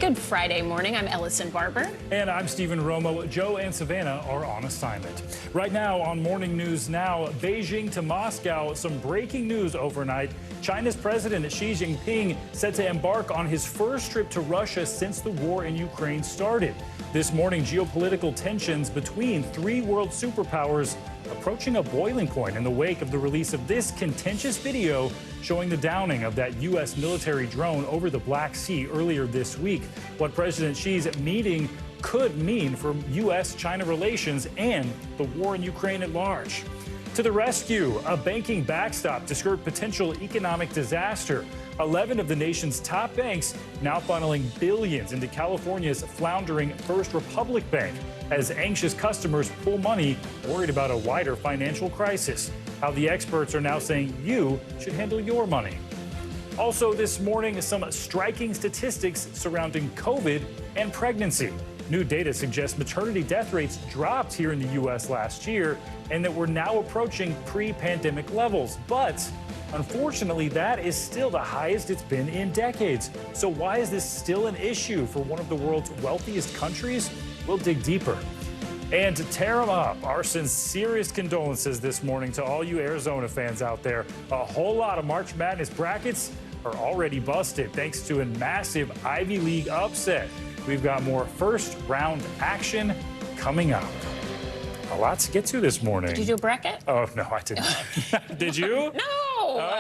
Good Friday morning. I'm Ellison Barber. And I'm Stephen Romo. Joe and Savannah are on assignment. Right now on Morning News Now, Beijing to Moscow, some breaking news overnight. China's President Xi Jinping set to embark on his first trip to Russia since the war in Ukraine started. This morning, geopolitical tensions between three world superpowers approaching a boiling point in the wake of the release of this contentious video showing the downing of that U.S. military drone over the Black Sea earlier this week. What President Xi's meeting could mean for U.S.-China relations and the war in Ukraine at large. To the rescue, a banking backstop to skirt potential economic disaster. 11 of the nation's top banks now funneling billions into California's floundering First Republic Bank as anxious customers pull money worried about a wider financial crisis. How the experts are now saying you should handle your money. Also this morning, some striking statistics surrounding COVID and pregnancy. New data suggests maternity death rates dropped here in the U.S. last year and that we're now approaching pre-pandemic levels. But unfortunately, that is still the highest it's been in decades. So why is this still an issue for one of the world's wealthiest countries? We'll dig deeper. And to tear them up, our sincerest condolences this morning to all you Arizona fans out there. A whole lot of March Madness brackets are already busted thanks to a massive Ivy League upset. We've got more first round action coming up. A lot to get to this morning. Did you do a bracket? Oh, no, I did not. Did you? No.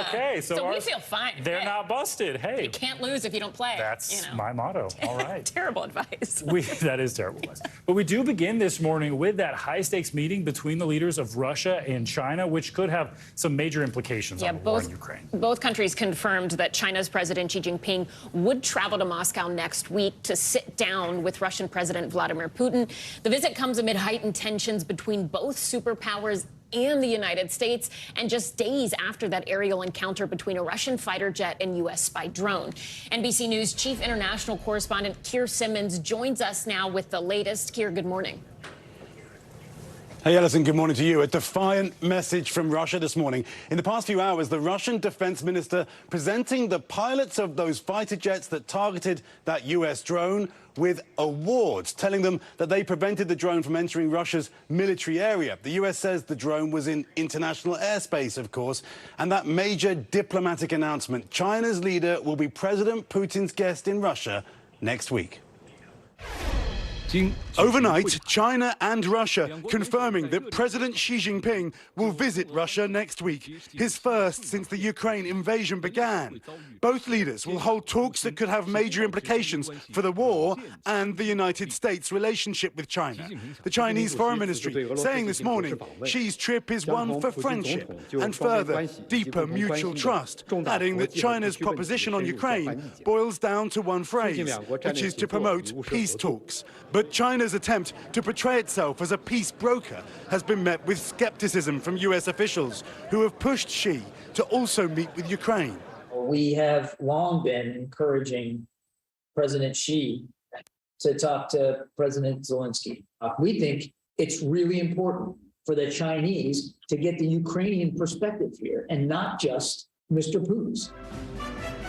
Okay, so we feel fine. They're not busted. Hey. You can't lose if you don't play. That's my motto. All right. Terrible advice. That is terrible advice. But we do begin this morning with that high-stakes meeting between the leaders of Russia and China, which could have some major implications on the war in Ukraine. Both countries confirmed that China's President Xi Jinping would travel to Moscow next week to sit down with Russian President Vladimir Putin. The visit comes amid heightened tensions between both superpowers and the United States, and just days after that aerial encounter between a Russian fighter jet and U.S. spy drone. NBC News Chief International Correspondent Keir Simmons joins us now with the latest. Keir, good morning. Hey, Ellison, good morning to you. A defiant message from Russia this morning. In the past few hours, the Russian defense minister presenting the pilots of those fighter jets that targeted that U.S. drone with awards, telling them that they prevented the drone from entering Russia's military area. The U.S. says the drone was in international airspace, of course, and that major diplomatic announcement. China's leader will be President Putin's guest in Russia next week. Overnight, China and Russia confirming that President Xi Jinping will visit Russia next week, his first since the Ukraine invasion began. Both leaders will hold talks that could have major implications for the war and the United States' relationship with China. The Chinese Foreign Ministry saying this morning Xi's trip is one for friendship and further, deeper mutual trust, adding that China's proposition on Ukraine boils down to one phrase, which is to promote peace talks. But China's attempt to portray itself as a peace broker has been met with skepticism from U.S. officials who have pushed Xi to also meet with Ukraine. We have long been encouraging President Xi to talk to President Zelensky. We think it's really important for the Chinese to get the Ukrainian perspective here and not just Mr. Putin's.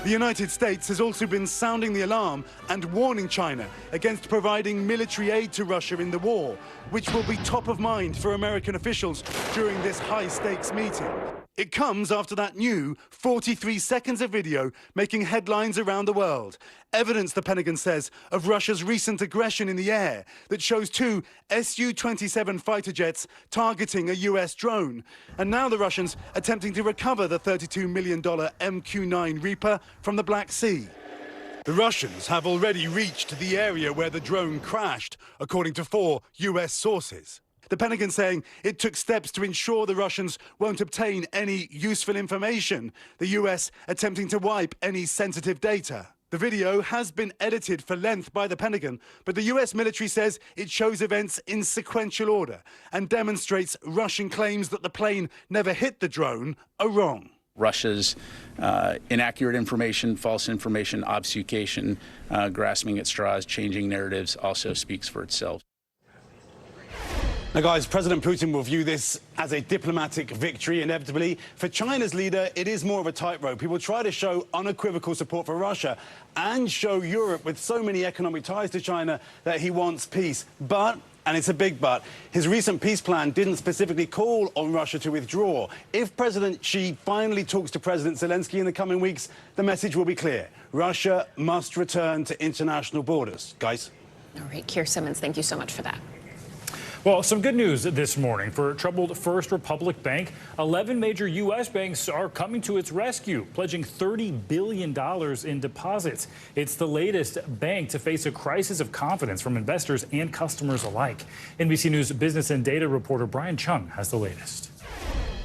The United States has also been sounding the alarm and warning China against providing military aid to Russia in the war, which will be top of mind for American officials during this high-stakes meeting. It comes after that new 43 seconds of video making headlines around the world. Evidence, the Pentagon says, of Russia's recent aggression in the air that shows two Su-27 fighter jets targeting a U.S. drone. And now the Russians attempting to recover the $32 million MQ-9 Reaper from the Black Sea. The Russians have already reached the area where the drone crashed, according to 4 U.S. sources. The Pentagon saying it took steps to ensure the Russians won't obtain any useful information, the U.S. attempting to wipe any sensitive data. The video has been edited for length by the Pentagon, but the U.S. military says it shows events in sequential order and demonstrates Russian claims that the plane never hit the drone are wrong. Russia's inaccurate information, false information, obfuscation, grasping at straws, changing narratives also speaks for itself. Now, guys, President Putin will view this as a diplomatic victory, inevitably. For China's leader, it is more of a tightrope. He will try to show unequivocal support for Russia and show Europe, with so many economic ties to China, that he wants peace. But, and it's a big but, his recent peace plan didn't specifically call on Russia to withdraw. If President Xi finally talks to President Zelensky in the coming weeks, the message will be clear. Russia must return to international borders. Guys? All right, Keir Simmons, thank you so much for that. Well, some good news this morning for troubled First Republic Bank. 11 major U.S. banks are coming to its rescue, pledging $30 billion in deposits. It's the latest bank to face a crisis of confidence from investors and customers alike. NBC News business and data reporter Brian Chung has the latest.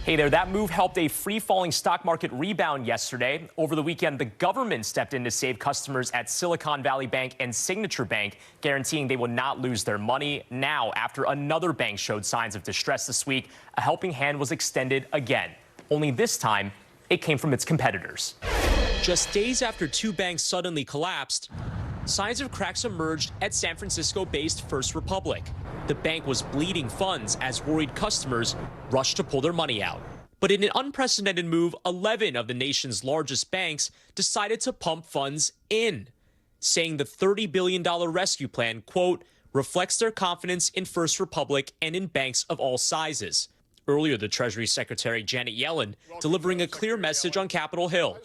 Hey there, that move helped a free-falling stock market rebound yesterday. Over the weekend, the government stepped in to save customers at Silicon Valley Bank and Signature Bank, guaranteeing they will not lose their money. Now, after another bank showed signs of distress this week, a helping hand was extended again. Only this time, it came from its competitors. Just days after two banks suddenly collapsed, signs of cracks emerged at San Francisco-based First Republic. The bank was bleeding funds as worried customers rushed to pull their money out. But in an unprecedented move, 11 of the nation's largest banks decided to pump funds in, saying the $30 billion rescue plan, quote, reflects their confidence in First Republic and in banks of all sizes. Earlier, the Treasury Secretary Janet Yellen delivering a clear message on Capitol Hill.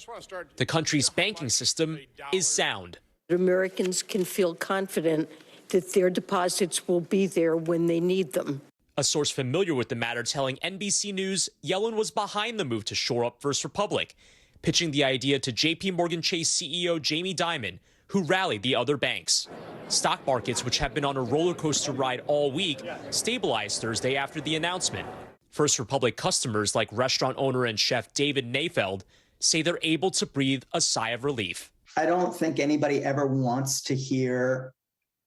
The country's banking system is sound. Americans can feel confident that their deposits will be there when they need them. A source familiar with the matter telling NBC News Yellen was behind the move to shore up First Republic, pitching the idea to JP Morgan Chase CEO Jamie Dimon, who rallied the other banks. Stock markets, which have been on a roller coaster ride all week, stabilized Thursday after the announcement. First Republic customers like restaurant owner and chef David Nayfeld say they're able to breathe a sigh of relief. I don't think anybody ever wants to hear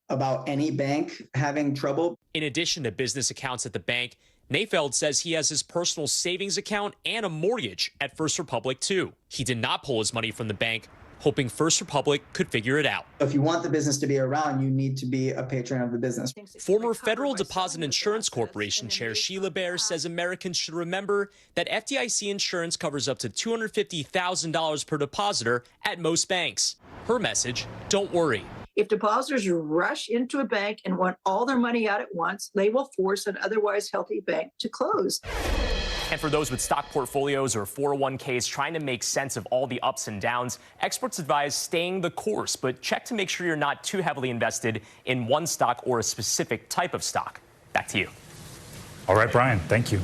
about any bank having trouble. In addition to business accounts at the bank, Nayfeld says he has his personal savings account and a mortgage at First Republic, too. He did not pull his money from the bank, hoping First Republic could figure it out. If you want the business to be around, you need to be a patron of the business. Former Federal Deposit Insurance Corporation Chair Sheila Bair says Americans should remember that FDIC insurance covers up to $250,000 per depositor at most banks. Her message, don't worry. If depositors rush into a bank and want all their money out at once, they will force an otherwise healthy bank to close. And for those with stock portfolios or 401ks trying to make sense of all the ups and downs, experts advise staying the course, but check to make sure you're not too heavily invested in one stock or a specific type of stock. Back to you. All right, Brian, thank you.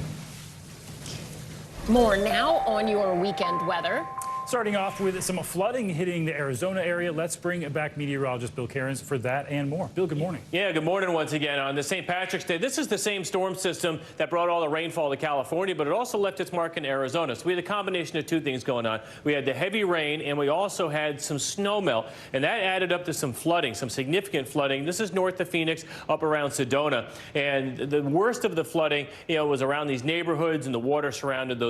More now on your weekend weather. Starting off with some flooding hitting the Arizona area. Let's bring back meteorologist Bill Cairns for that and more. Bill, good morning. Yeah, good morning once again. On the St. Patrick's Day, this is the same storm system that brought all the rainfall to California, but it also left its mark in Arizona. So we had a combination of two things going on. We had the heavy rain, and we also had some snowmelt, and that added up to some flooding, some significant flooding. This is north of Phoenix, up around Sedona. And the worst of the flooding, was around these neighborhoods, and the water surrounded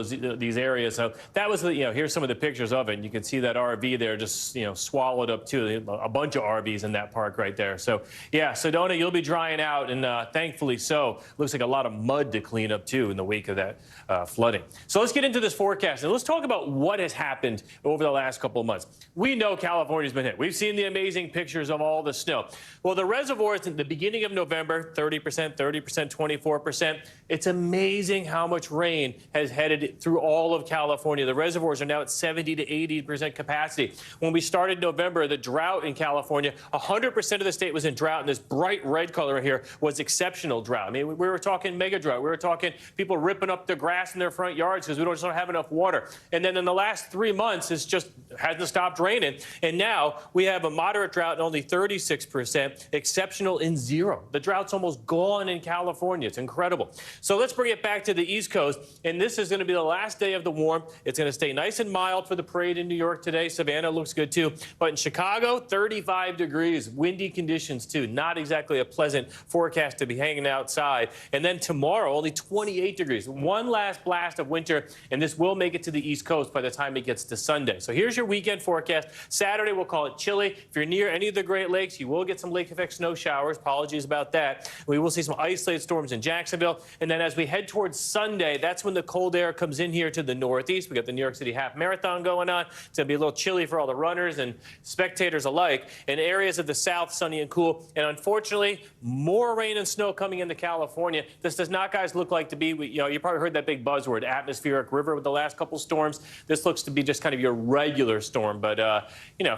these areas. So that was here's some of the pictures of it. And you can see that RV there just, swallowed up too. A bunch of RVs in that park right there. So, yeah, Sedona, you'll be drying out, and thankfully so. Looks like a lot of mud to clean up too in the wake of that flooding. So let's get into this forecast, and let's talk about what has happened over the last couple of months. We know California's been hit. We've seen the amazing pictures of all the snow. Well, the reservoirs at the beginning of November, 30%, 24%. It's amazing how much rain has headed through all of California. The reservoirs are now at 70 to 80% capacity. When we started November, the drought in California, 100% of the state was in drought, and this bright red color here was exceptional drought. I mean, we were talking mega drought. We were talking people ripping up the grass in their front yards because we don't have enough water. And then in the last 3 months, it's just hasn't stopped raining. And now we have a moderate drought and only 36%, exceptional in 0. The drought's almost gone in California. It's incredible. So let's bring it back to the East Coast. And this is going to be the last day of the warm. It's going to stay nice and mild for the the parade in New York today. Savannah looks good too. But in Chicago, 35 degrees, windy conditions too. Not exactly a pleasant forecast to be hanging outside. And then tomorrow, only 28 degrees. One last blast of winter, and this will make it to the East Coast by the time it gets to Sunday. So here's your weekend forecast. Saturday, we'll call it chilly. If you're near any of the Great Lakes, you will get some lake effect snow showers. Apologies about that. We will see some isolated storms in Jacksonville. And then as we head towards Sunday, that's when the cold air comes in here to the northeast. We got the New York City Half Marathon going on. It's going to be a little chilly for all the runners and spectators alike. In areas of the south, sunny and cool. And unfortunately, more rain and snow coming into California. This does not, guys, look like to be, you probably heard that big buzzword, atmospheric river with the last couple storms. This looks to be just kind of your regular storm. But,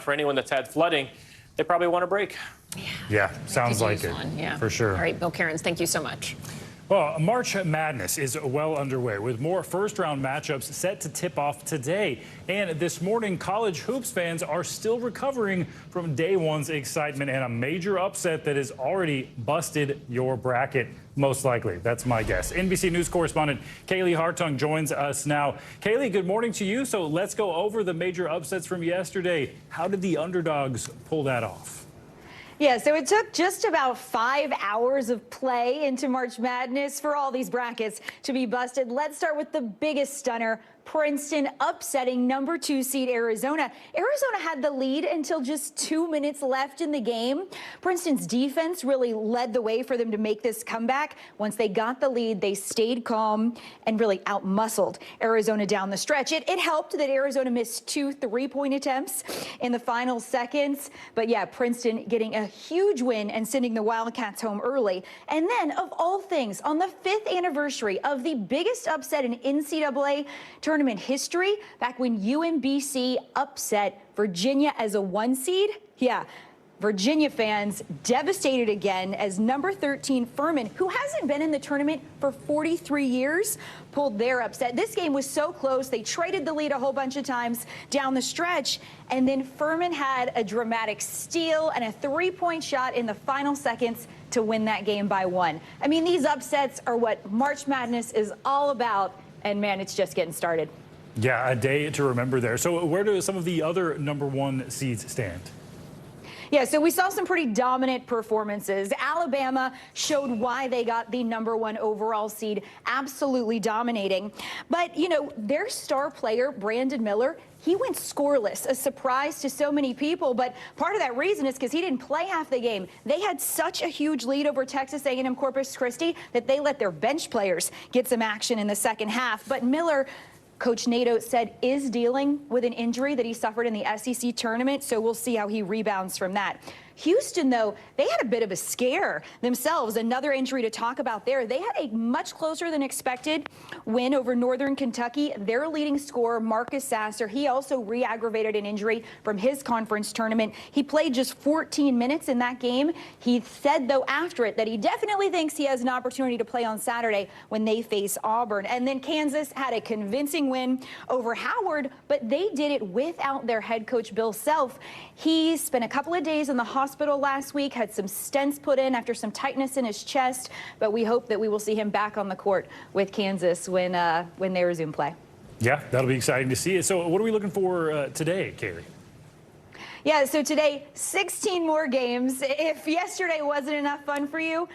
for anyone that's had flooding, they probably want a break. Yeah, sounds like it. Yeah. For sure. All right, Bill Cairns, thank you so much. Well, March Madness is well underway with more first-round matchups set to tip off today. And this morning, college hoops fans are still recovering from day one's excitement and a major upset that has already busted your bracket, most likely. That's my guess. NBC News correspondent Kaylee Hartung joins us now. Kaylee, good morning to you. So let's go over the major upsets from yesterday. How did the underdogs pull that off? Yeah, so it took just about 5 hours of play into March Madness for all these brackets to be busted. Let's start with the biggest stunner. Princeton upsetting number 2 seed Arizona. Arizona had the lead until just 2 minutes left in the game. Princeton's defense really led the way for them to make this comeback. Once they got the lead, they stayed calm and really outmuscled Arizona down the stretch. It helped that Arizona missed 2 3-point attempts in the final seconds. But yeah, Princeton getting a huge win and sending the Wildcats home early. And then, of all things, on the 5th anniversary of the biggest upset in NCAA tournament history, back when UMBC upset Virginia as a 1 seed. Yeah, Virginia fans devastated again as number 13 Furman, who hasn't been in the tournament for 43 years, pulled their upset. This game was so close. They traded the lead a whole bunch of times down the stretch, and then Furman had a dramatic steal and a 3-point shot in the final seconds to win that game by 1. I mean, these upsets are what March Madness is all about. And man, it's just getting started. Yeah, a day to remember there. So where do some of the other number 1 seeds stand? Yeah, so we saw some pretty dominant performances. Alabama showed why they got the number 1 overall seed, absolutely dominating. But, their star player, Brandon Miller, he went scoreless, a surprise to so many people. But part of that reason is because he didn't play half the game. They had such a huge lead over Texas A&M Corpus Christi that they let their bench players get some action in the second half. But Miller, Coach Nato said, is dealing with an injury that he suffered in the SEC tournament, so we'll see how he rebounds from that. Houston, though, they had a bit of a scare themselves. Another injury to talk about there. They had a much closer than expected win over Northern Kentucky. Their leading scorer, Marcus Sasser, he also re-aggravated an injury from his conference tournament. He played just 14 minutes in that game. He said, though, after it that he definitely thinks he has an opportunity to play on Saturday when they face Auburn. And then Kansas had a convincing win over Howard, but they did it without their head coach, Bill Self. He spent a couple of days in the hospital last week, had some stents put in after some tightness in his chest, but we hope that we will see him back on the court with Kansas when they resume play. Yeah, that'll be exciting to see. So what are we looking for today, Kaylee? Yeah, so today, 16 more games. If yesterday wasn't enough fun for you,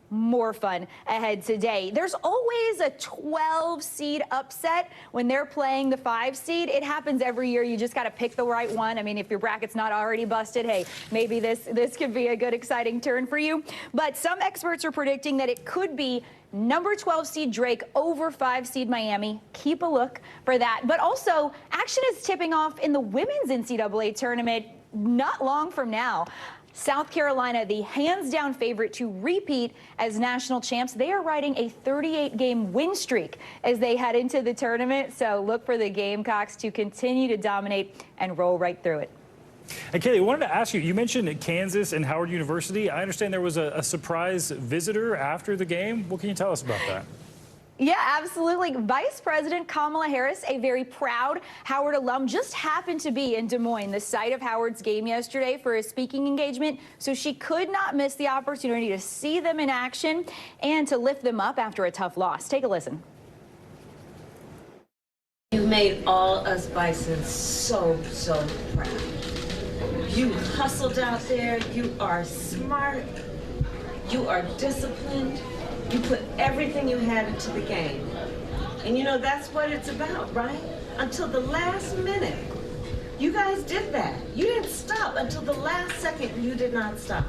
more fun ahead today. There's always a 12 seed upset when they're playing the 5 seed. It happens every year. You just got to pick the right one. I mean, if your bracket's not already busted, hey, maybe this could be a good, exciting turn for you. But some experts are predicting that it could be number 12 seed Drake over 5 seed Miami. Keep a look for that. But also, action is tipping off in the women's NCAA tournament not long from now. South Carolina, the hands-down favorite to repeat as national champs. They are riding a 38-game win streak as they head into the tournament. So look for the Gamecocks to continue to dominate and roll right through it. And Kaylee, I wanted to ask you, you mentioned Kansas and Howard University. I understand there was a surprise visitor after the game. What can you tell us about that? Yeah, absolutely. Vice President Kamala Harris, a very proud Howard alum, just happened to be in Des Moines, the site of Howard's game yesterday, for a speaking engagement. So she could not miss the opportunity to see them in action and to lift them up after a tough loss. Take a listen. made all us Bisons so proud. You hustled out there, you are smart, you are disciplined, you put everything you had into the game. And you know, that's what it's about, right? Until the last minute. You guys did that. You didn't stop until the last second. You did not stop.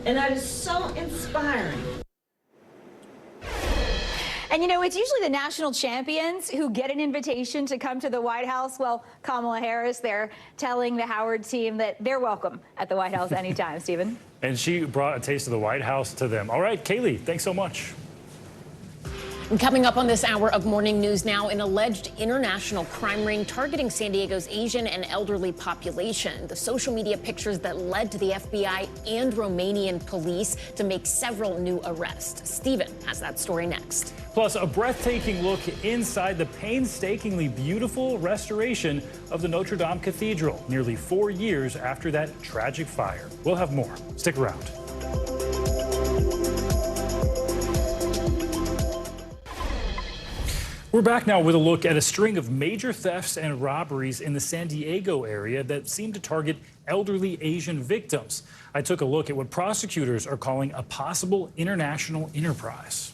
And that is so inspiring. And you know, it's usually the national champions who get an invitation to come to the White House. Well, Kamala Harris, they're telling the Howard team that they're welcome at the White House anytime, Stephen. And she brought a taste of the White House to them. All right, Kaylee, thanks so much. And coming up on this hour of Morning News Now, an alleged international crime ring targeting San Diego's Asian and elderly population. The social media pictures that led to the FBI and Romanian police to make several new arrests. Stephen has that story next. Plus, a breathtaking look inside the painstakingly beautiful restoration of the Notre Dame Cathedral, nearly 4 years after that tragic fire. We'll have more. Stick around. We're back now with a look at a string of major thefts and robberies in the San Diego area that seem to target elderly Asian victims. I took a look at what prosecutors are calling a possible international enterprise.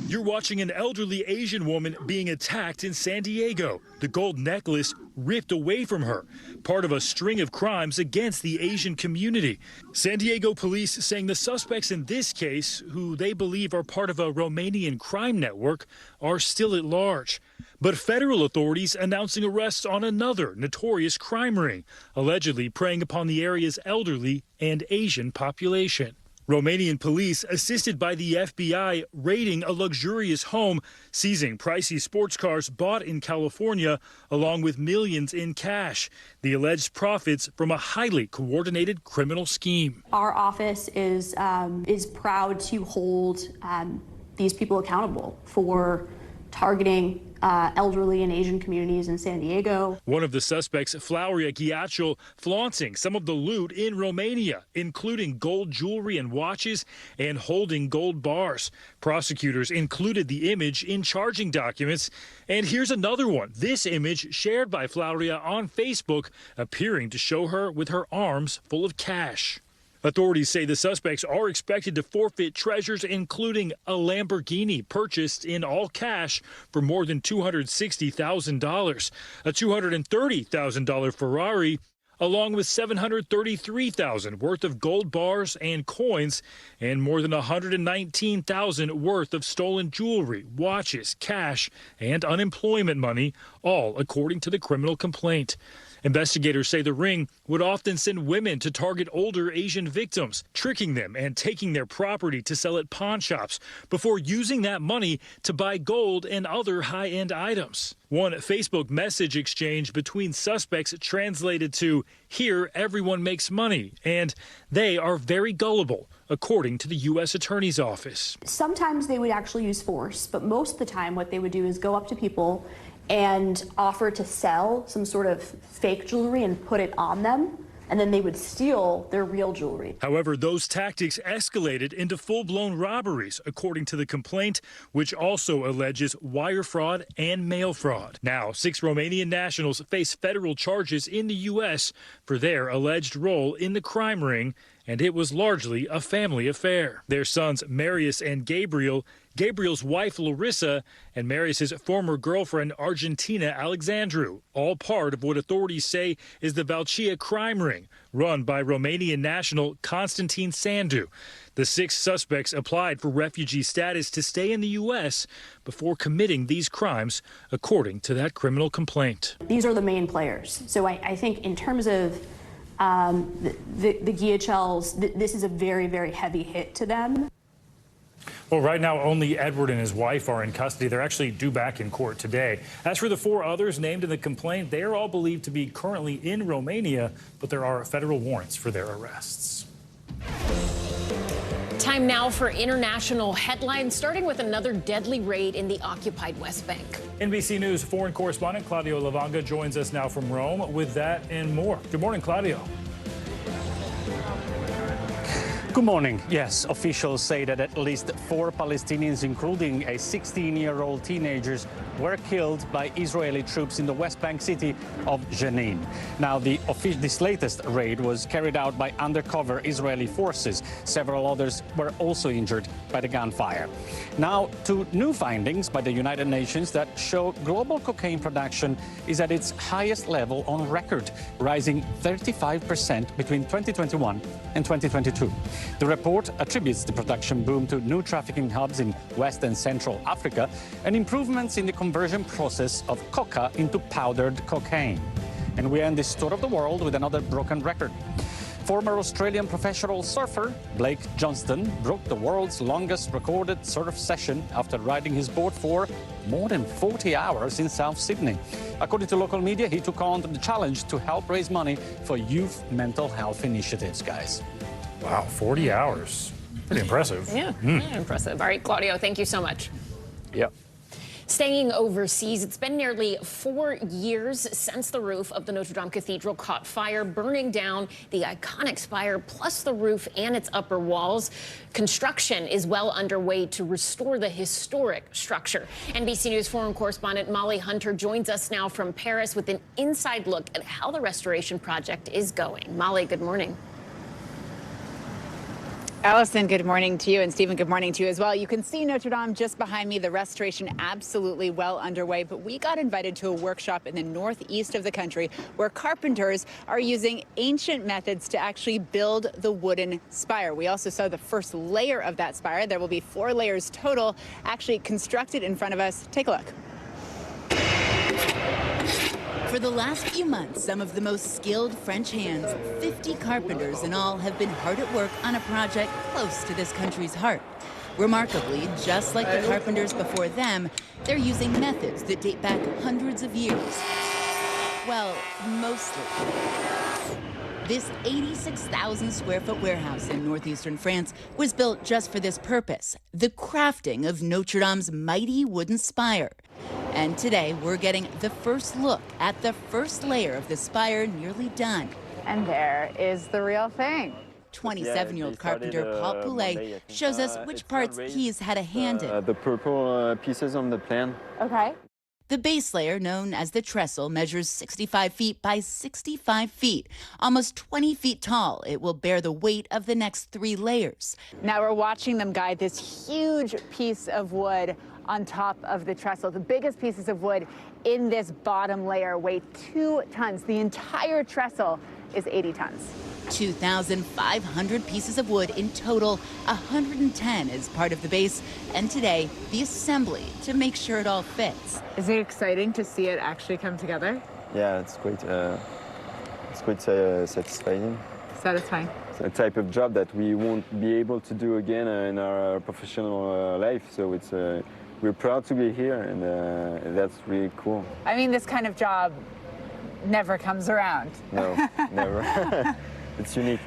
You're watching an elderly Asian woman being attacked in San Diego. The gold necklace ripped away from her, part of a string of crimes against the Asian community. San Diego police saying the suspects in this case, who they believe are part of a Romanian crime network, are still at large. But federal authorities announcing arrests on another notorious crime ring, allegedly preying upon the area's elderly and Asian population. Romanian police, assisted by the FBI, raiding a luxurious home, seizing pricey sports cars bought in California, along with millions in cash. The alleged profits from a highly coordinated criminal scheme. Our office is proud to hold these people accountable for targeting elderly and Asian communities in San Diego. One of the suspects, Floria Ghiaccio, flaunting some of the loot in Romania, including gold jewelry and watches, and holding gold bars. Prosecutors included the image in charging documents. And here's another one. This image shared by Floria on Facebook, appearing to show her with her arms full of cash. Authorities say the suspects are expected to forfeit treasures, including a Lamborghini purchased in all cash for more than $260,000, a $230,000 Ferrari, along with $733,000 worth of gold bars and coins, and more than $119,000 worth of stolen jewelry, watches, cash, and unemployment money, all according to the criminal complaint. Investigators say the ring would often send women to target older Asian victims, tricking them and taking their property to sell at pawn shops before using that money to buy gold and other high-end items. One Facebook message exchange between suspects translated to, "Here everyone makes money," and "They are very gullible," according to the U.S. Attorney's Office. Sometimes they would actually use force, but most of the time what they would do is go up to people and offer to sell some sort of fake jewelry and put it on them, and then they would steal their real jewelry. However, those tactics escalated into full-blown robberies, according to the complaint, which also alleges wire fraud and mail fraud. Now, 6 Romanian nationals face federal charges in the U.S. for their alleged role in the crime ring, and it was largely a family affair. Their sons, Marius and Gabriel, Gabriel's wife, Larissa, and Marius's former girlfriend, Argentina Alexandru, all part of what authorities say is the Valcia crime ring, run by Romanian national Constantin Sandu. The 6 suspects applied for refugee status to stay in the U.S. before committing these crimes, according to that criminal complaint. These are the main players. So I think in terms of the Ghiaccios, this is a very, very heavy hit to them. Well, right now, only Edward and his wife are in custody. They're actually due back in court today. As for the 4 others named in the complaint, they are all believed to be currently in Romania, but there are federal warrants for their arrests. Time now for international headlines, starting with another deadly raid in the occupied West Bank. NBC News foreign correspondent Claudio Lavanga joins us now from Rome with that and more. Good morning, Claudio. Good morning. Yes, officials say that at least 4 Palestinians, including a 16-year-old teenager, were killed by Israeli troops in the West Bank city of Jenin. Now, this latest raid was carried out by undercover Israeli forces. Several others were also injured by the gunfire. Now, to new findings by the United Nations that show global cocaine production is at its highest level on record, rising 35% between 2021 and 2022. The report attributes the production boom to new trafficking hubs in West and Central Africa and improvements in the conversion process of coca into powdered cocaine. And we end this tour of the world with another broken record. Former Australian professional surfer Blake Johnston broke the world's longest recorded surf session after riding his board for more than 40 hours in South Sydney. According to local media, he took on the challenge to help raise money for youth mental health initiatives, guys. Wow, 40 hours. Pretty impressive. Yeah, impressive. All right, Claudio, thank you so much. Yep. Staying overseas, it's been nearly 4 years since the roof of the Notre Dame Cathedral caught fire, burning down the iconic spire, plus the roof and its upper walls. Construction is well underway to restore the historic structure. NBC News foreign correspondent Molly Hunter joins us now from Paris with an inside look at how the restoration project is going. Molly, good morning. Allison, good morning to you, and Stephen, good morning to you as well. You can see Notre Dame just behind me, the restoration absolutely well underway, but we got invited to a workshop in the northeast of the country where carpenters are using ancient methods to actually build the wooden spire. We also saw the first layer of that spire. There will be 4 layers total actually constructed in front of us. Take a look. For the last few months, some of the most skilled French hands, 50 carpenters in all, have been hard at work on a project close to this country's heart. Remarkably, just like the carpenters before them, they're using methods that date back hundreds of years. Well, mostly. This 86,000 square foot warehouse in northeastern France was built just for this purpose, the crafting of Notre Dame's mighty wooden spire. And today, we're getting the first look at the first layer of the spire nearly done. And there is the real thing. 27-year-old carpenter Paul Poulet shows us which parts he's had a hand in. The purple pieces on the plan. Okay. The base layer, known as the trestle, measures 65 feet by 65 feet, almost 20 feet tall. It will bear the weight of the next 3 layers. Now we're watching them guide this huge piece of wood on top of the trestle. The biggest pieces of wood in this bottom layer weigh 2 tons. The entire trestle is 80 tons. 2,500 pieces of wood in total, 110 as part of the base, and today, the assembly to make sure it all fits. Is it exciting to see it actually come together? Yeah, it's quite satisfying. Satisfying. It's a type of job that we won't be able to do again in our professional life, so it's we're proud to be here, and that's really cool. I mean, this kind of job never comes around. No, never. It's unique.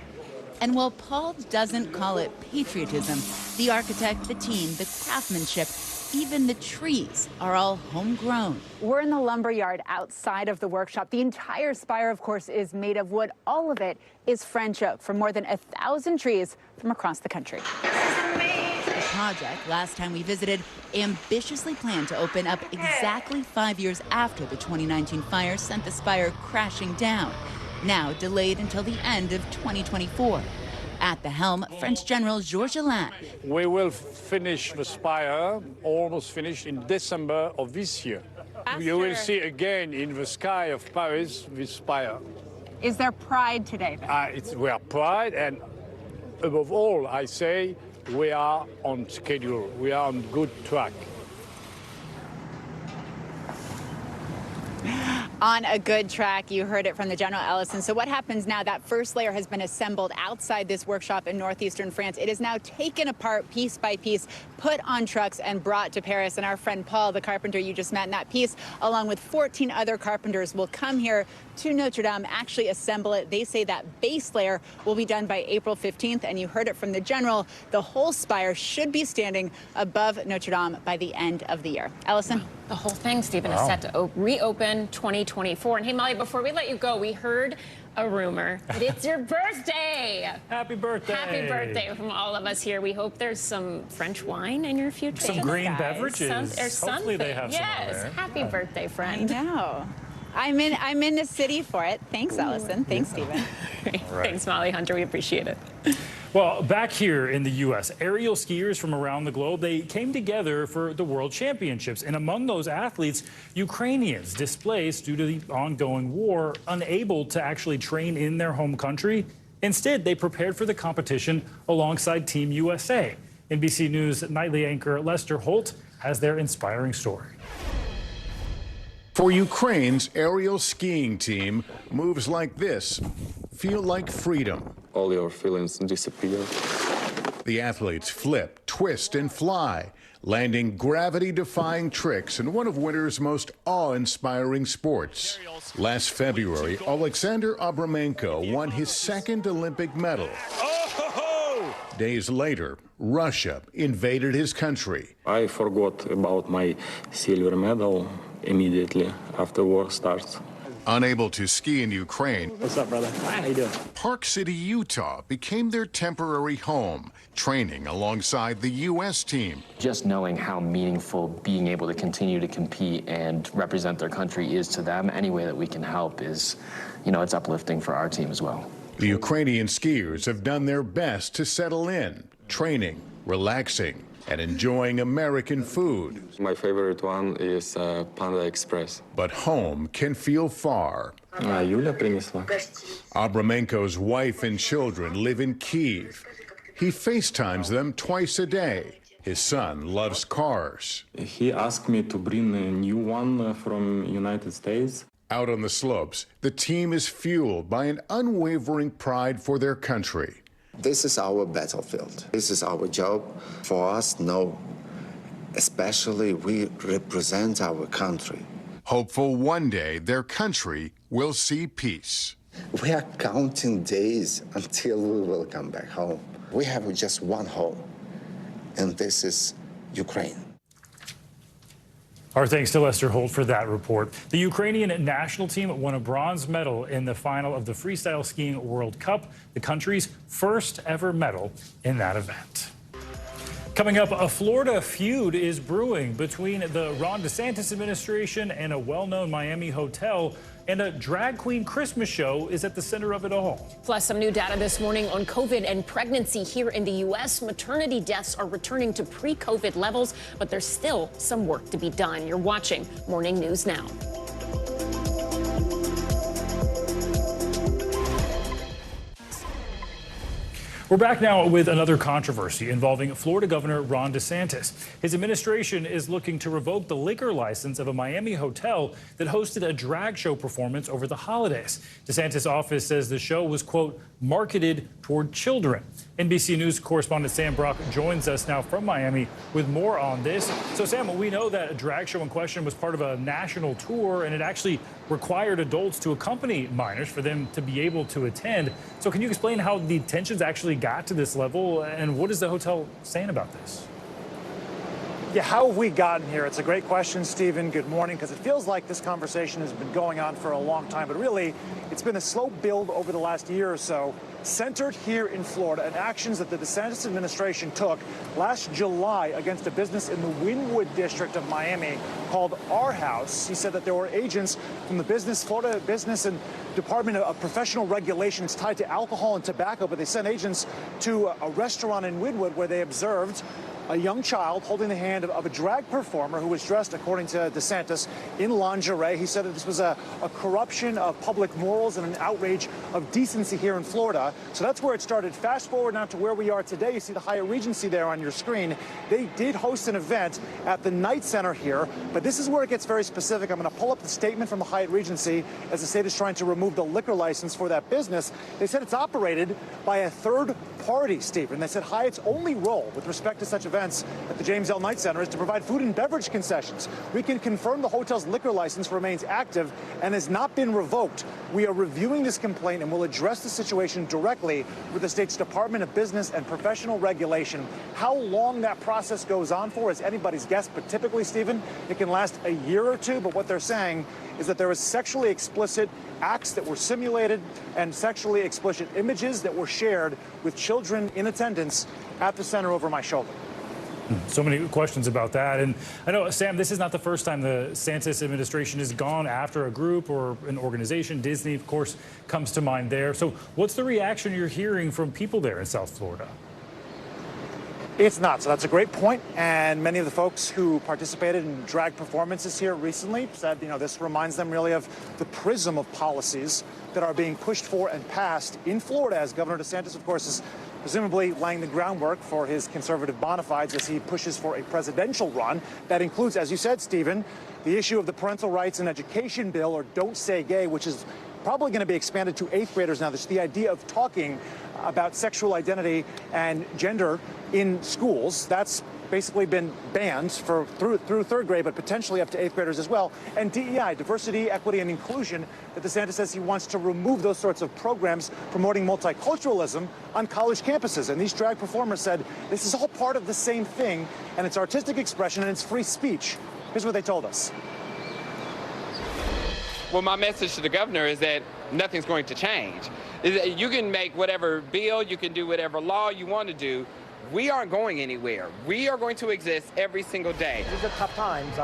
And while Paul doesn't call it patriotism, the architect, the team, the craftsmanship, even the trees are all homegrown. We're in the lumber yard outside of the workshop. The entire spire, of course, is made of wood. All of it is French oak from more than 1,000 trees from across the country. The project, last time we visited, ambitiously planned to open up exactly 5 years after the 2019 fire sent the spire crashing down. Now delayed until the end of 2024. At the helm, French General Georges Alain. We will finish the spire, almost finished in December of this year. You will see again in the sky of Paris this spire. Is there pride today, then? We are pride, and above all, I say, we are on schedule. We are on good track. On a good track. You heard it from the General Ellison. So what happens now? That first layer has been assembled outside this workshop in northeastern France. It is now taken apart piece by piece, put on trucks and brought to Paris. And our friend Paul, the carpenter you just met in that piece, along with 14 other carpenters, will come here to Notre Dame, actually assemble it. They say that base layer will be done by April 15th. And you heard it from the General. The whole spire should be standing above Notre Dame by the end of the year. Ellison? The whole thing, Stephen, is set to reopen 2024. And hey, Molly, before we let you go, we heard a rumor. But it's your birthday. Happy birthday. Happy birthday from all of us here. We hope there's some French wine in your future. Some green beverages. Or Hopefully something. they have some yes. over there. Happy birthday, friend. I know. I'm in the city for it. Thanks, Allison. Thanks, Stephen. Right. Thanks, Molly Hunter. We appreciate it. Well, back here in the U.S., aerial skiers from around the globe, they came together for the World Championships. And among those athletes, Ukrainians displaced due to the ongoing war, unable to actually train in their home country. Instead, they prepared for the competition alongside Team USA. NBC News nightly anchor Lester Holt has their inspiring story. For Ukraine's aerial skiing team, moves like this feel like freedom. All your feelings disappear. The athletes flip, twist, and fly, landing gravity-defying tricks in one of winter's most awe-inspiring sports. Last February, Alexander Abramenko won his second Olympic medal. Days later, Russia invaded his country. I forgot about my silver medal immediately after war starts. Unable to ski in Ukraine, What's up, brother? Hi, how you doing? Park City, Utah became their temporary home, training alongside the U.S. team. Just knowing how meaningful being able to continue to compete and represent their country is to them, any way that we can help is, it's uplifting for our team as well. The Ukrainian skiers have done their best to settle in, training, relaxing, and enjoying American food. My favorite one is Panda Express. But home can feel far. Yulia принесла. Abramenko's wife and children live in Kyiv. He FaceTimes them twice a day. His son loves cars. He asked me to bring a new one from United States. Out on the slopes, the team is fueled by an unwavering pride for their country. This is our battlefield. This is our job. For us, no. Especially we represent our country. Hopeful one day their country will see peace. We are counting days until we will come back home. We have just one home, and this is Ukraine. Our thanks to Lester Holt for that report. The Ukrainian national team won a bronze medal in the final of the Freestyle Skiing World Cup, the country's first ever medal in that event. Coming up, a Florida feud is brewing between the Ron DeSantis administration and a well-known Miami hotel, and a drag queen Christmas show is at the center of it all. Plus, some new data this morning on COVID and pregnancy here in the U.S. Maternity deaths are returning to pre-COVID levels, but there's still some work to be done. You're watching Morning News Now. We're back now with another controversy involving Florida Governor Ron DeSantis. His administration is looking to revoke the liquor license of a Miami hotel that hosted a drag show performance over the holidays. DeSantis' office says the show was, quote, marketed toward children. NBC News correspondent Sam Brock joins us now from Miami with more on this. So, Sam, we know that a drag show in question was part of a national tour, and it actually required adults to accompany minors for them to be able to attend. So can you explain how the tensions actually got to this level, and what is the hotel saying about this? Yeah, how have we gotten here? It's a great question, Stephen. Good morning, because it feels like this conversation has been going on for a long time, but really, it's been a slow build over the last year or so, centered here in Florida, and actions that the DeSantis administration took last July against a business in the Wynwood district of Miami called Our House. He said that there were agents from the Florida Business and Department of Professional Regulations tied to alcohol and tobacco, but they sent agents to a restaurant in Wynwood where they observed a young child holding the hand of a drag performer who was dressed, according to DeSantis, in lingerie. He said that this was a corruption of public morals and an outrage of decency here in Florida. So that's where it started. Fast forward now to where we are today. You see the Hyatt Regency there on your screen. They did host an event at the Night Center here, but this is where it gets very specific. I'm going to pull up the statement from the Hyatt Regency as the state is trying to remove the liquor license for that business. They said it's operated by a third party, Stephen. They said Hyatt's only role with respect to such events at the James L. Knight Center is to provide food and beverage concessions. We can confirm the hotel's liquor license remains active and has not been revoked. We are reviewing this complaint and will address the situation directly with the state's Department of Business and Professional Regulation. How long that process goes on for is anybody's guess, but typically, Stephen, it can last a year or two. But what they're saying is that there was sexually explicit acts that were simulated and sexually explicit images that were shared with children in attendance at the center over my shoulder. So many questions about that. And I know, Sam, this is not the first time the DeSantis administration has gone after a group or an organization. Disney, of course, comes to mind there. So what's the reaction you're hearing from people there in South Florida? It's not. So that's a great point. And many of the folks who participated in drag performances here recently said, this reminds them really of the prism of policies that are being pushed for and passed in Florida, as Governor DeSantis, of course, is presumably laying the groundwork for his conservative bona fides as he pushes for a presidential run. That includes, as you said, Stephen, the issue of the parental rights and education bill, or Don't Say Gay, which is probably going to be expanded to 8th graders now. There's the idea of talking about sexual identity and gender in schools. That's basically been banned through 3rd grade, but potentially up to 8th graders as well. And DEI, diversity, equity, and inclusion, that DeSantis says he wants to remove those sorts of programs promoting multiculturalism on college campuses. And these drag performers said this is all part of the same thing, and it's artistic expression and it's free speech. Here's what they told us. Well, my message to the governor is that nothing's going to change. You can make whatever bill, you can do whatever law you want to do. We aren't going anywhere. We are going to exist every single day. These are tough times,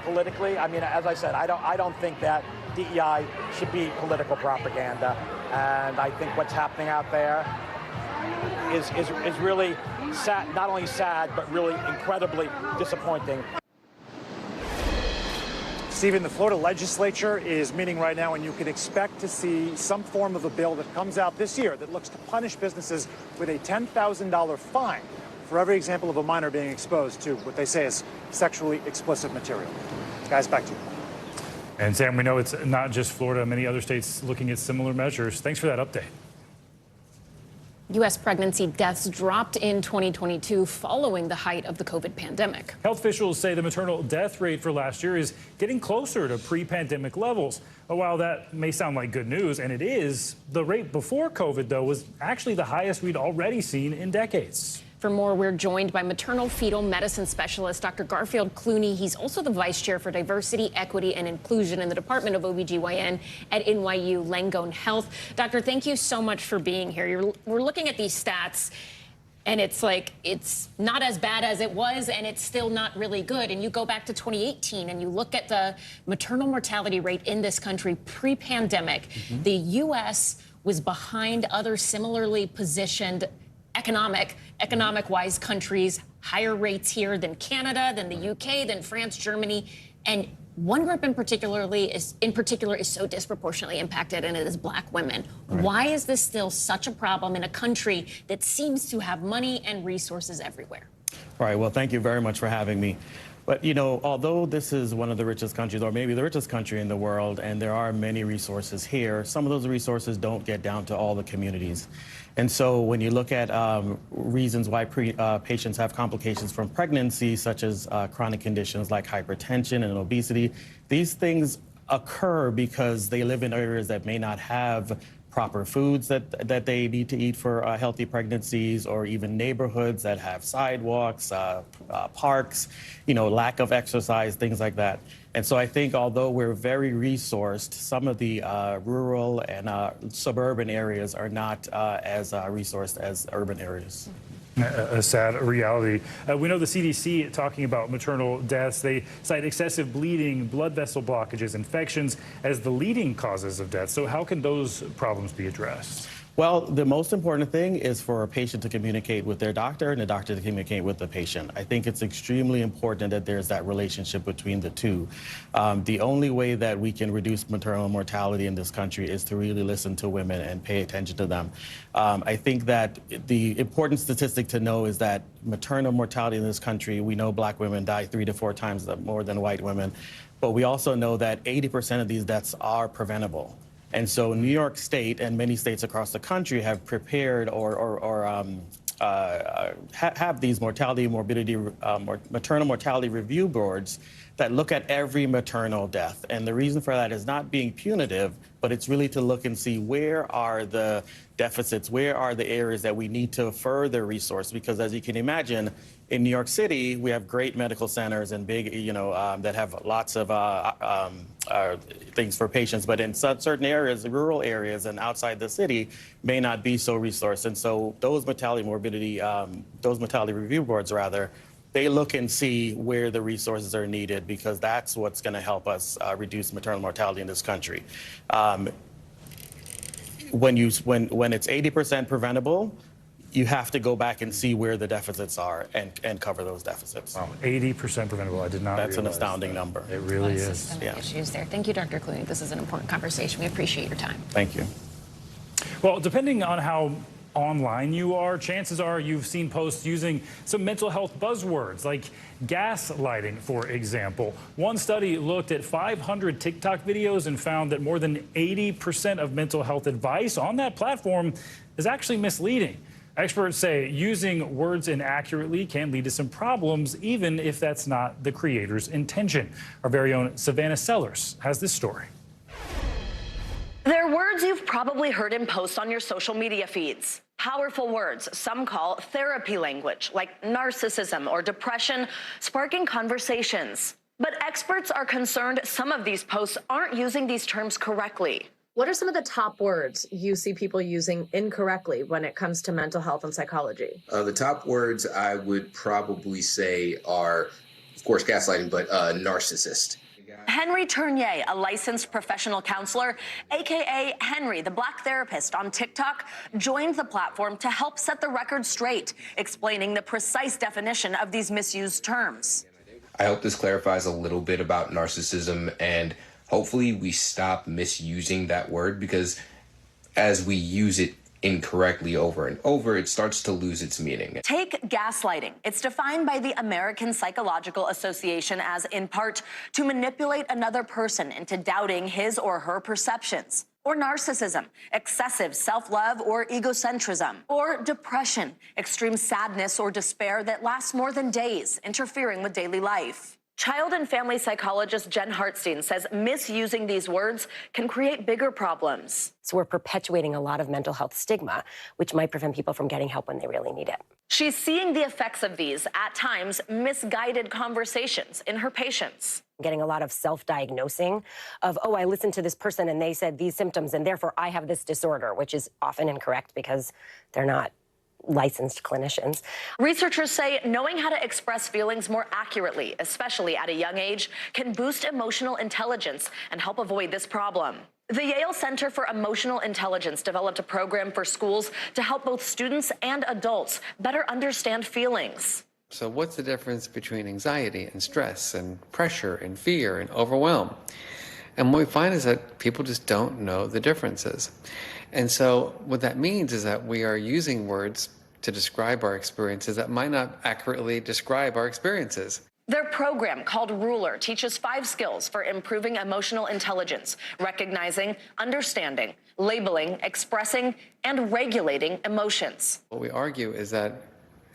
politically. I mean, as I said, I don't think that DEI should be political propaganda. And I think what's happening out there is really sad, not only sad, but really incredibly disappointing. Stephen, the Florida legislature is meeting right now, and you can expect to see some form of a bill that comes out this year that looks to punish businesses with a $10,000 fine for every example of a minor being exposed to what they say is sexually explicit material. Guys, back to you. And Sam, we know it's not just Florida, many other states looking at similar measures. Thanks for that update. U.S. pregnancy deaths dropped in 2022 following the height of the COVID pandemic. Health officials say the maternal death rate for last year is getting closer to pre-pandemic levels. While that may sound like good news, and it is, the rate before COVID, though, was actually the highest we'd already seen in decades. For more, we're joined by maternal fetal medicine specialist Dr. Garfield Clooney. He's also the vice chair for diversity, equity, and inclusion in the Department of OBGYN at NYU Langone Health. Doctor, thank you so much for being here. We're looking at these stats, and it's like it's not as bad as it was, and it's still not really good. And you go back to 2018, and you look at the maternal mortality rate in this country pre-pandemic. The U.S. was behind other similarly positioned economic-wise countries, higher rates here than Canada, than the UK, than France, Germany, and one group in particular is so disproportionately impacted, and it is Black women. Right. Why is this still such a problem in a country that seems to have money and resources everywhere? All right. Well, thank you very much for having me. But, although this is one of the richest countries, or maybe the richest country in the world, and there are many resources here, some of those resources don't get down to all the communities. And so when you look at reasons why patients have complications from pregnancy, such as chronic conditions like hypertension and obesity, these things occur because they live in areas that may not have proper foods that they need to eat for healthy pregnancies, or even neighborhoods that have sidewalks, parks, lack of exercise, things like that. And so I think although we're very resourced, some of the rural and suburban areas are not as resourced as urban areas. A sad reality. We know the CDC talking about maternal deaths. They cite excessive bleeding, blood vessel blockages, infections as the leading causes of death. So how can those problems be addressed? Well, the most important thing is for a patient to communicate with their doctor and the doctor to communicate with the patient. I think it's extremely important that there's that relationship between the two. The only way that we can reduce maternal mortality in this country is to really listen to women and pay attention to them. I think that the important statistic to know is that maternal mortality in this country, we know Black women die 3 to 4 times more than white women, but we also know that 80% of these deaths are preventable. And so New York State and many states across the country have prepared have these maternal mortality review boards that look at every maternal death. And the reason for that is not being punitive, but it's really to look and see where are the deficits, where are the areas that we need to further resource. Because as you can imagine, in New York City, we have great medical centers and big, that have lots of things for patients. But in certain areas, rural areas and outside the city may not be so resourced. And so those mortality review boards, rather, they look and see where the resources are needed, because that's what's going to help us reduce maternal mortality in this country. When it's 80% preventable, you have to go back and see where the deficits are and cover those deficits. Wow, 80% preventable. I did not That's realize an astounding number. It really is. Systemic issues there. Thank you, Dr. Clooney. This is an important conversation. We appreciate your time. Thank you. Well, depending on how online you are, chances are you've seen posts using some mental health buzzwords like gaslighting, for example. One study looked at 500 TikTok videos and found that more than 80% of mental health advice on that platform is actually misleading. Experts say using words inaccurately can lead to some problems, even if that's not the creator's intention. Our very own Savannah Sellers has this story. They're words you've probably heard in posts on your social media feeds. Powerful words some call therapy language, like narcissism or depression, sparking conversations. But experts are concerned some of these posts aren't using these terms correctly. What are some of the top words you see people using incorrectly when it comes to mental health and psychology? The top words I would probably say are, of course, gaslighting, but narcissist. Henry Tournier, a licensed professional counselor, aka Henry, the Black therapist on TikTok, joined the platform to help set the record straight, explaining the precise definition of these misused terms. I hope this clarifies a little bit about narcissism, and hopefully we stop misusing that word, because as we use it incorrectly over and over, it starts to lose its meaning. Take gaslighting. It's defined by the American Psychological Association as, in part, to manipulate another person into doubting his or her perceptions. Or narcissism, excessive self-love or egocentrism. Or depression, extreme sadness or despair that lasts more than days, interfering with daily life. Child and family psychologist Jen Hartstein says misusing these words can create bigger problems. So we're perpetuating a lot of mental health stigma, which might prevent people from getting help when they really need it. She's seeing the effects of these, at times, misguided conversations in her patients. Getting a lot of self-diagnosing of, oh, I listened to this person and they said these symptoms and therefore I have this disorder, which is often incorrect because they're not licensed clinicians. Researchers say knowing how to express feelings more accurately, especially at a young age, can boost emotional intelligence and help avoid this problem. The Yale Center for Emotional Intelligence developed a program for schools to help both students and adults better understand feelings. So what's the difference between anxiety and stress and pressure and fear and overwhelm? And what we find is that people just don't know the differences. And so what that means is that we are using words to describe our experiences that might not accurately describe our experiences. Their program, called Ruler, teaches 5 skills for improving emotional intelligence: recognizing, understanding, labeling, expressing, and regulating emotions. What we argue is that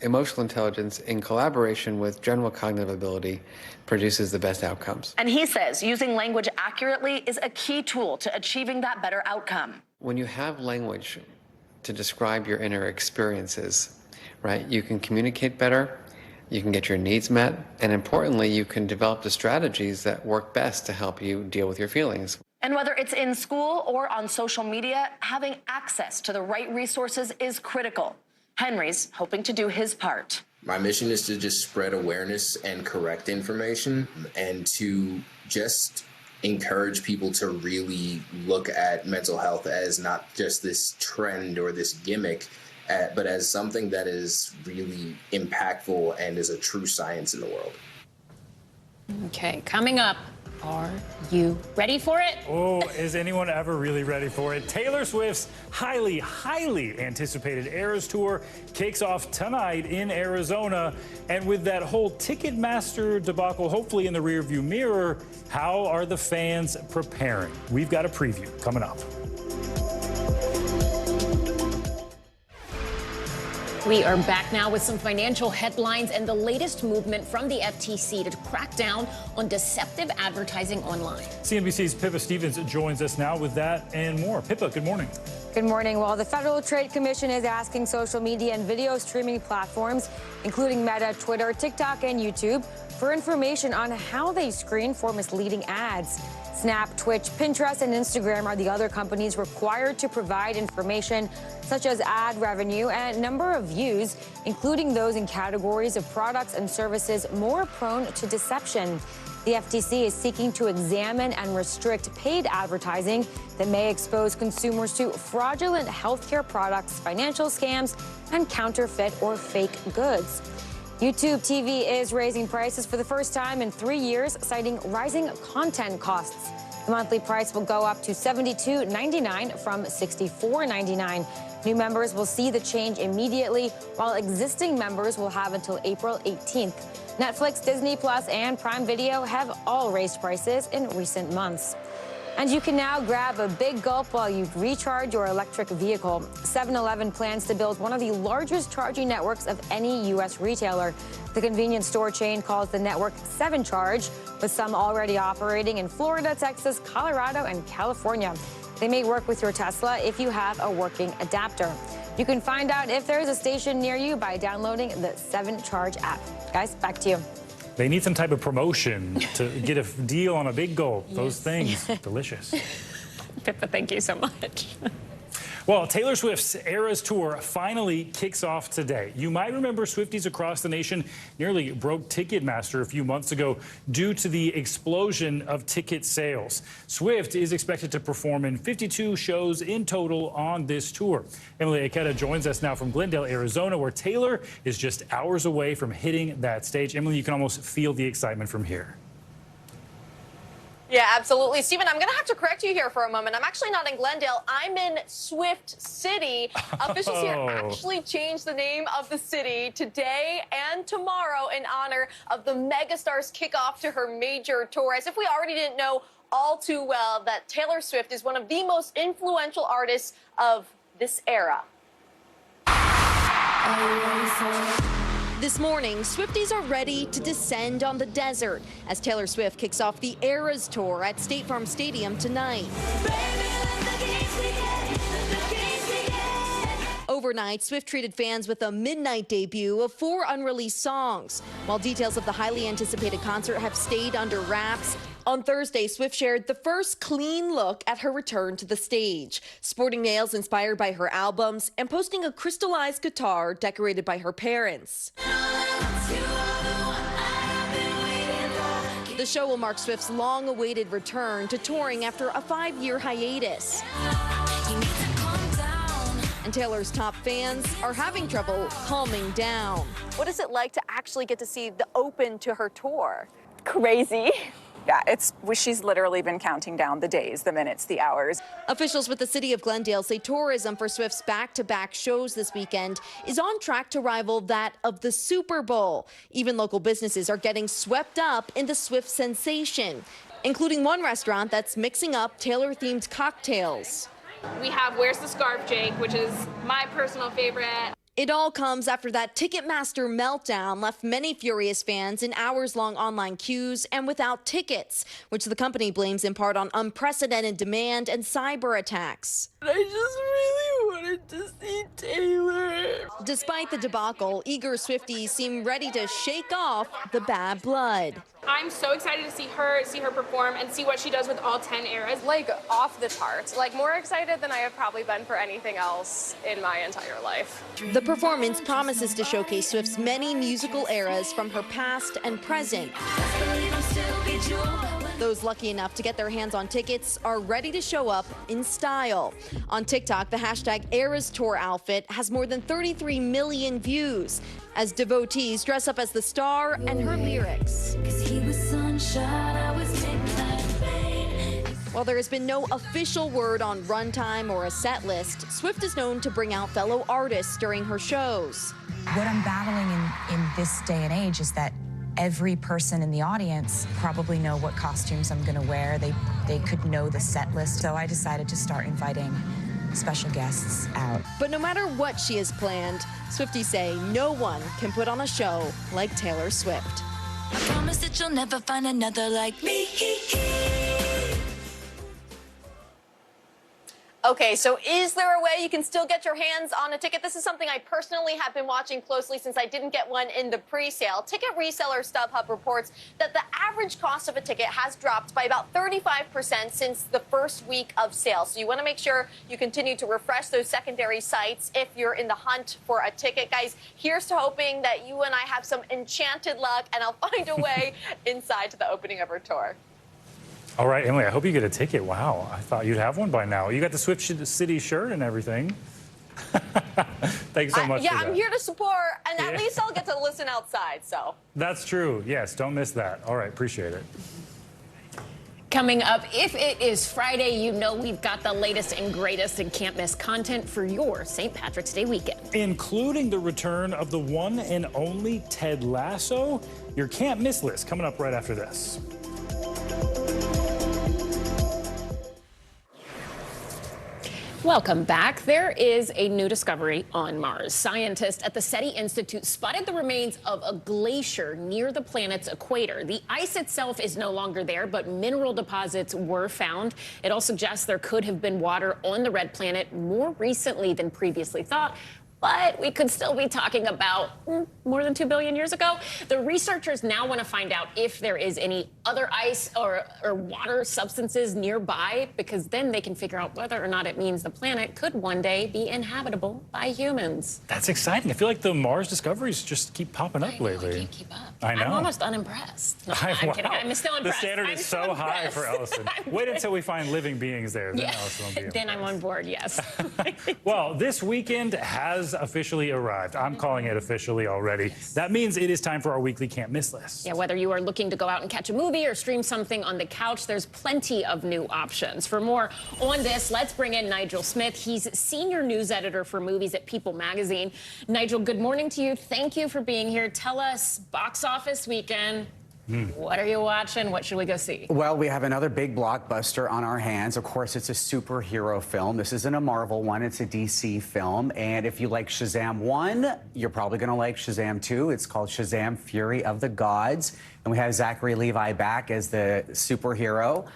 emotional intelligence, in collaboration with general cognitive ability, produces the best outcomes. And he says using language accurately is a key tool to achieving that better outcome. When you have language to describe your inner experiences, right, you can communicate better, you can get your needs met, and importantly, you can develop the strategies that work best to help you deal with your feelings. And whether it's in school or on social media, having access to the right resources is critical. Henry's hoping to do his part. My mission is to just spread awareness and correct information, and to just encourage people to really look at mental health as not just this trend or this gimmick, but as something that is really impactful and is a true science in the world. Okay, coming up, are you ready for it? Oh, is anyone ever really ready for it? Taylor Swift's highly anticipated Eras Tour kicks off tonight in Arizona. And with that whole Ticketmaster debacle hopefully in the rearview mirror, how are the fans preparing? We've got a preview coming up. We are back now with some financial headlines and the latest movement from the FTC to crack down on deceptive advertising online. CNBC's Pippa Stevens joins us now with that and more. Pippa, good morning. Good morning. Well, the Federal Trade Commission is asking social media and video streaming platforms, including Meta, Twitter, TikTok, and YouTube, for information on how they screen for misleading ads. Snap, Twitch, Pinterest, and Instagram are the other companies required to provide information such as ad revenue and number of views, including those in categories of products and services more prone to deception. The FTC is seeking to examine and restrict paid advertising that may expose consumers to fraudulent healthcare products, financial scams, and counterfeit or fake goods. YouTube TV is raising prices for the first time in 3 years, citing rising content costs. The monthly price will go up to $72.99 from $64.99. New members will see the change immediately, while existing members will have until April 18th. Netflix, Disney Plus, and Prime Video have all raised prices in recent months. And you can now grab a big gulp while you recharge your electric vehicle. 7-Eleven plans to build one of the largest charging networks of any U.S. retailer. The convenience store chain calls the network 7Charge, with some already operating in Florida, Texas, Colorado, and California. They may work with your Tesla if you have a working adapter. You can find out if there's a station near you by downloading the 7Charge app. Guys, back to you. They need some type of promotion to get a deal on a big gulp. Yes. Those things, delicious. Pippa, thank you so much. Well, Taylor Swift's Eras Tour finally kicks off today. You might remember Swifties across the nation nearly broke Ticketmaster a few months ago due to the explosion of ticket sales. Swift is expected to perform in 52 shows in total on this tour. Emily Aketa joins us now from Glendale, Arizona, where Taylor is just hours away from hitting that stage. Emily, you can almost feel the excitement from here. Yeah, absolutely. Stephen, I'm going to have to correct you here for a moment. I'm actually not in Glendale. I'm in Swift City. Officials here actually changed the name of the city today and tomorrow in honor of the megastar's kickoff to her major tour. As if we already didn't know all too well that Taylor Swift is one of the most influential artists of this era. This morning, Swifties are ready to descend on the desert as Taylor Swift kicks off the Eras Tour at State Farm Stadium tonight. Overnight, Swift treated fans with a midnight debut of 4 unreleased songs. While details of the highly anticipated concert have stayed under wraps, on Thursday, Swift shared the first clean look at her return to the stage, sporting nails inspired by her albums and posting a crystallized guitar decorated by her parents. The show will mark Swift's long-awaited return to touring after a 5-year hiatus. And Taylor's top fans are having trouble calming down. What is it like to actually get to see the open to her tour? Crazy. Yeah, she's literally been counting down the days, the minutes, the hours. Officials with the city of Glendale say tourism for Swift's back-to-back shows this weekend is on track to rival that of the Super Bowl. Even local businesses are getting swept up in the Swift sensation, including one restaurant that's mixing up Taylor-themed cocktails. We have Where's the Scarf, Jake, which is my personal favorite. It all comes after that Ticketmaster meltdown left many furious fans in hours-long online queues and without tickets, which the company blames in part on unprecedented demand and cyber attacks. I just really wanted to see Taylor. Despite the debacle, eager Swifties seem ready to shake off the bad blood. I'm so excited to see her perform and see what she does with all 10 eras. Like, off the charts. Like, more excited than I have probably been for anything else in my entire life. The performance promises to showcase Swift's many musical eras from her past and present. Those lucky enough to get their hands on tickets are ready to show up in style. On TikTok, the hashtag Eras Tour outfit has more than 33 million views as devotees dress up as the star and her lyrics. While there has been no official word on runtime or a set list, Swift is known to bring out fellow artists during her shows. What I'm battling in this day and age is that every person in the audience probably know what costumes I'm going to wear. They could know the set list. So I decided to start inviting special guests out. But no matter what she has planned, Swifties say no one can put on a show like Taylor Swift. I promise that you'll never find another like me. Okay, so is there a way you can still get your hands on a ticket? This is something I personally have been watching closely since I didn't get one in the pre-sale. Ticket reseller StubHub reports that the average cost of a ticket has dropped by about 35% since the first week of sale. So you want to make sure you continue to refresh those secondary sites if you're in the hunt for a ticket. Guys, here's to hoping that you and I have some enchanted luck and I'll find a way inside to the opening of her tour. All right, Emily, I hope you get a ticket. Wow, I thought you'd have one by now. You got the Swift City shirt and everything. Thanks so much. Yeah, for that. I'm here to support, and at least I'll get to listen outside, so. That's true. Yes, don't miss that. All right, appreciate it. Coming up, if it is Friday, you know we've got the latest and greatest and can't miss content for your St. Patrick's Day weekend. Including the return of the one and only Ted Lasso. Your can't miss list coming up right after this. Welcome back. There is a new discovery on Mars. Scientists at the SETI Institute spotted the remains of a glacier near the planet's equator. The ice itself is no longer there, but mineral deposits were found. It all suggests there could have been water on the red planet more recently than previously thought. But we could still be talking about more than 2 billion years ago. The researchers now want to find out if there is any other ice or water substances nearby, because then they can figure out whether or not it means the planet could one day be inhabitable by humans. That's exciting. I feel like the Mars discoveries just keep popping up lately. I can't keep up. I know. I'm almost unimpressed. No, I'm kidding. I'm still impressed. The standard is so high for Ellison. Wait until we find living beings there. Then Ellison will be impressed. Then I'm on board, yes. Well, this weekend has officially arrived. I'm calling it officially already. That means it is time for our weekly can't miss list. Yeah, whether you are looking to go out and catch a movie or stream something on the couch, there's plenty of new options. For more on this, let's bring in Nigel Smith. He's senior news editor for movies at People magazine. Nigel, good morning to you. Thank you for being here. Tell us, box office weekend. What are you watching? What should we go see? Well, we have another big blockbuster on our hands. Of course, it's a superhero film. This isn't a Marvel one. It's a DC film. And if you like Shazam 1, you're probably going to like Shazam 2. It's called Shazam! Fury of the Gods. And we have Zachary Levi back as the superhero.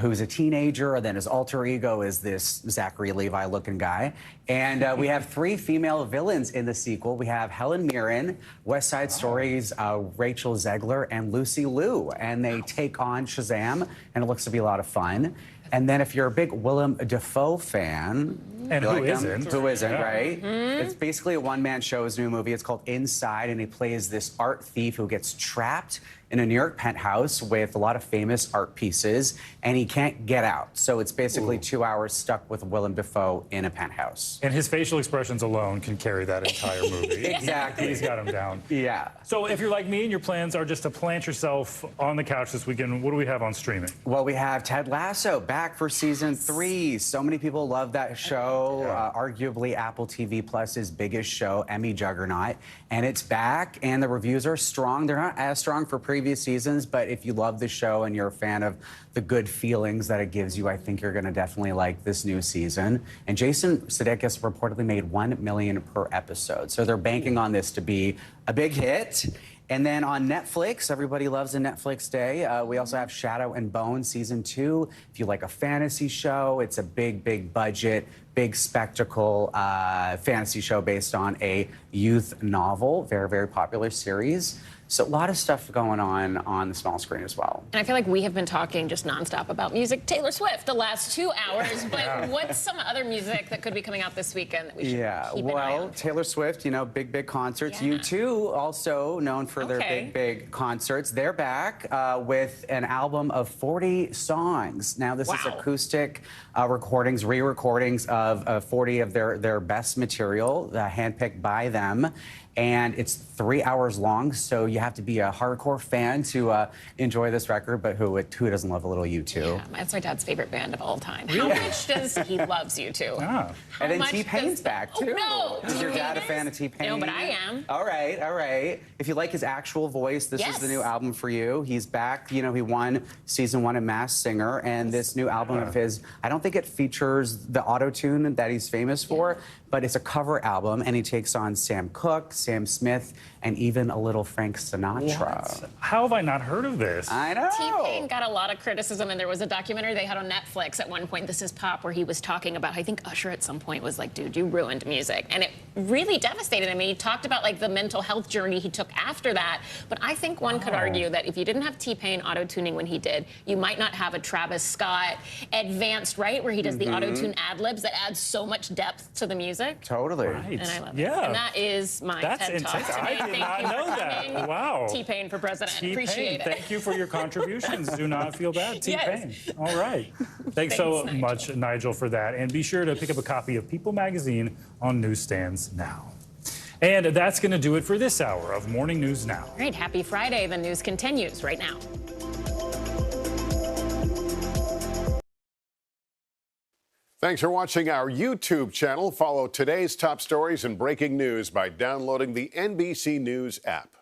Who's a teenager, and then his alter ego is this Zachary Levi-looking guy. And we have 3 female villains in the sequel. We have Helen Mirren, West Side Story's Rachel Zegler, and Lucy Liu. And they take on Shazam, and it looks to be a lot of fun. And then if you're a big Willem Dafoe fan... And who isn't? Who isn't, Yeah. right? It's basically a one-man show. His new movie. It's called Inside, and he plays this art thief who gets trapped in a New York penthouse with a lot of famous art pieces, and he can't get out. So it's basically 2 hours stuck with Willem Dafoe in a penthouse. And his facial expressions alone can carry that entire movie. Exactly. He's got him down. Yeah. So if you're like me and your plans are just to plant yourself on the couch this weekend, what do we have on streaming? Well, we have Ted Lasso back for season 3. So many people love that show. Arguably Apple TV Plus's biggest show, Emmy juggernaut. And it's back, and the reviews are strong. They're not as strong for previous seasons, but if you love the show and you're a fan of the good feelings that it gives you, I think you're going to definitely like this new season. And Jason Sudeikis reportedly made $1 million per episode. So they're banking on this to be a big hit. And then on Netflix, everybody loves a Netflix day. We also have Shadow and Bone season 2. If you like a fantasy show, it's a big budget, big spectacle fantasy show based on a youth novel. Very popular series. So a lot of stuff going on the small screen as well. And I feel like we have been talking just nonstop about music. Taylor Swift the last 2 hours, but what's some other music that could be coming out this weekend that we should keep an eye on? Taylor Swift, you know, big concerts. U2, also known for their big concerts. They're back with an album of 40 songs. Now, this is acoustic recordings, re-recordings of 40 of their best material, handpicked by them. and it's 3 hours long, so you have to be a hardcore fan to enjoy this record, but who doesn't love a little U2? Yeah, that's my dad's favorite band of all time. How much does he loves U2? Ah. And then T-Pain's back, too. Oh, no. Is your dad a fan of T-Pain? No, but I am. All right, all right. If you like his actual voice, this is the new album for you. He's back. You know, he won season 1 of Masked Singer, and this new album of his, I don't think it features the auto-tune that he's famous for, but it's a cover album, and he takes on Sam Cooke, Sam Smith, and even a little Frank Sinatra. How have I not heard of this? I know. T-Pain got a lot of criticism, and there was a documentary they had on Netflix at one point, This Is Pop, where he was talking about, I think Usher at some point was like, dude, you ruined music. And it really devastated him. And he talked about like the mental health journey he took after that. But I think one could argue that if you didn't have T-Pain auto-tuning when he did, you might not have a Travis Scott advanced, right, where he does the auto-tune ad-libs that adds so much depth to the music. Totally. And I love it. Yeah. And that is my That's TED Talk intense. today. I did not know that. Wow. T-Pain for president. Appreciate it. Thank you for your contributions. Do not feel bad, T-Pain. Yes. All right. Thanks so much, Nigel, for that. And be sure to pick up a copy of People Magazine on newsstands now. And that's going to do it for this hour of Morning News Now. All right, happy Friday. The news continues right now. Thanks for watching our YouTube channel. Follow today's top stories and breaking news by downloading the NBC News app.